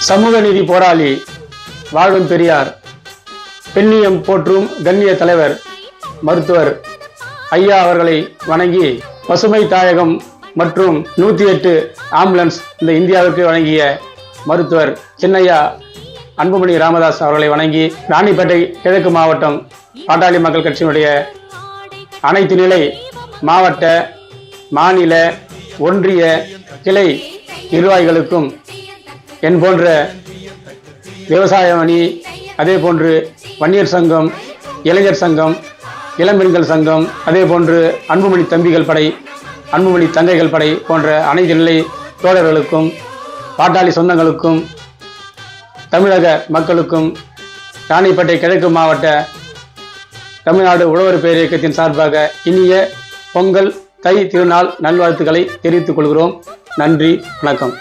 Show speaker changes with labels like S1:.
S1: சமூக நீதி போராளி வாழும் பெரியார், பெண்ணியம் போற்றும் கண்ணிய தலைவர் மருத்துவர் ஐயா அவர்களை வணங்கி, பசுமை தாயகம் மற்றும் 108 ஆம்புலன்ஸ் இந்த இந்தியாவிற்கு வழங்கிய மருத்துவர் சின்னையா அன்புமணி ராமதாஸ் அவர்களை வணங்கி, ராணிப்பேட்டை கிழக்கு மாவட்டம் பாட்டாளி மக்கள் கட்சியினுடைய அனைத்து நிலை மாவட்ட, மாநில, ஒன்றிய கிளை நிர்வாகிகளுக்கும், என் போன்ற விவசாய அணி, அதே போன்று வன்னியர் சங்கம், இளைஞர் சங்கம், இளம்பெண்கள் சங்கம், அதே போன்று அன்புமணி தம்பிகள் படை, அன்புமணி தங்கைகள் படை போன்ற அனைத்து நிலை தோழர்களுக்கும், பாட்டாளி சொந்தங்களுக்கும், தமிழக மக்களுக்கும், ராணிப்பேட்டை கிழக்கு மாவட்ட தமிழ்நாடு உழவர் பேர் இயக்கத்தின் சார்பாக இனிய பொங்கல் தை திருநாள் நல்வாழ்த்துக்களை தெரிவித்துக் கொள்கிறோம். நன்றி, வணக்கம்.